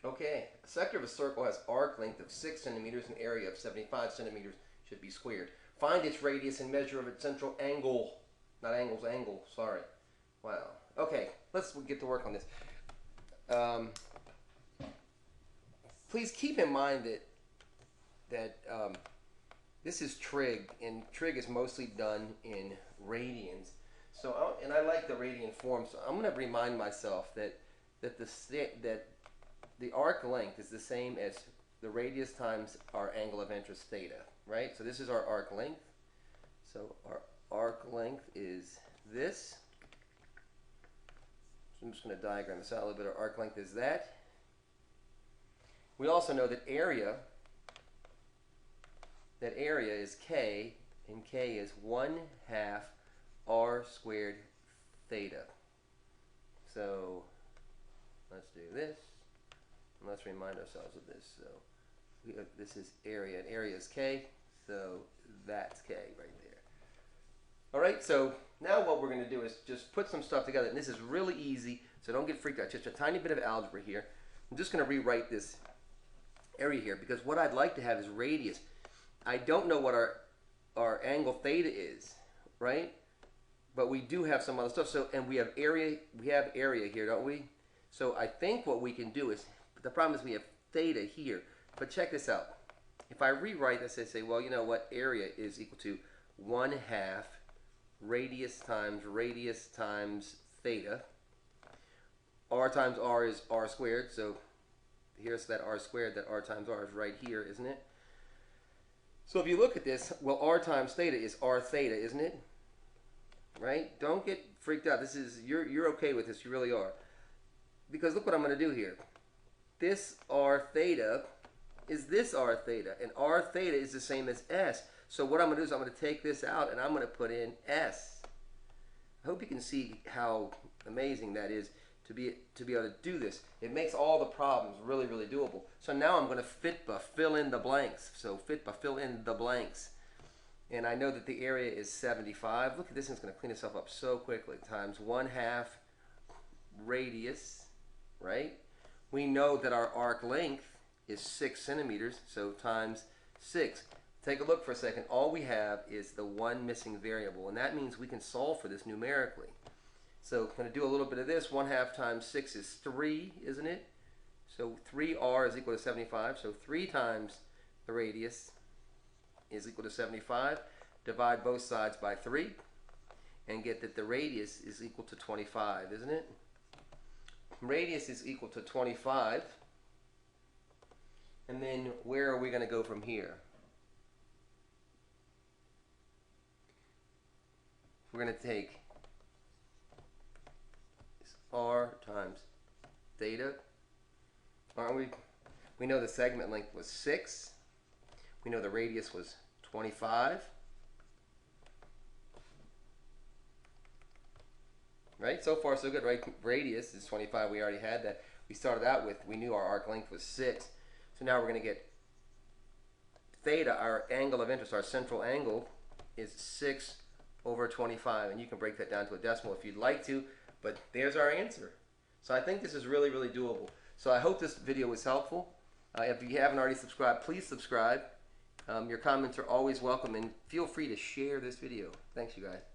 Okay, a sector of a circle has arc length of 6 centimeters and area of 75 centimeters, should be squared. Find its radius and measure of its central angle. Not angles, angle, sorry. Wow. Okay, let's get to work on this. Please keep in mind that this is trig, and trig is mostly done in radians. So, and I like the radian form, so I'm going to remind myself that the arc length is the same as the radius times our angle of interest theta, right? So this is our arc length. So our arc length is this. So I'm just going to diagram this out a little bit. Our arc length is that. We also know that area is K, and K is 1/2 r squared theta. So let's do this, and let's remind ourselves of this. So this is area, and area is K, so that's K right there. All right, so now what we're going to do is just put some stuff together, and this is really easy, so don't get freaked out. Just a tiny bit of algebra here. I'm just going to rewrite this area here, because what I'd like to have is radius. I don't know what our angle theta is, right? But we do have some other stuff. So, and we have area here, don't we? So I think what we can do is, but the problem is we have theta here. But check this out. If I rewrite this, I say, well, you know what? Area is equal to 1/2 radius times theta. R times R is R squared. So here's that R squared. That R times R is right here, isn't it? So if you look at this, well, R times theta is R theta, isn't it? Right? Don't get freaked out. This is, you're okay with this. You really are. Because look what I'm going to do here. This R theta is this R theta. And R theta is the same as S. So what I'm going to do is I'm going to take this out and I'm going to put in S. I hope you can see how amazing that is to be able to do this. It makes all the problems really, really doable. So now I'm going to fill in the blanks. So fill in the blanks. And I know that the area is 75. Look at this, it's going to clean itself up so quickly. Times 1/2 radius, right? We know that our arc length is 6 centimeters, so times 6. Take a look for a second. All we have is the one missing variable, and that means we can solve for this numerically. So I'm going to do a little bit of this. 1/2 times 6 is 3, isn't it? So 3r is equal to 75. So 3 times the radius is equal to 75. Divide both sides by 3 and get that the radius is equal to 25, isn't it? Radius is equal to 25. And then where are we going to go from here? We're going to take R times theta. Aren't we? We know the segment length was 6. We know the radius was 25. Right? So far so good, right? Radius is 25. We already had that. We started out with, we knew our arc length was 6. So now we're going to get theta, our angle of interest, our central angle, is 6/25. And you can break that down to a decimal if you'd like to. But there's our answer. So I think this is really, really doable. So I hope this video was helpful. If you haven't already subscribed, please subscribe. Your comments are always welcome, and feel free to share this video. Thanks, you guys.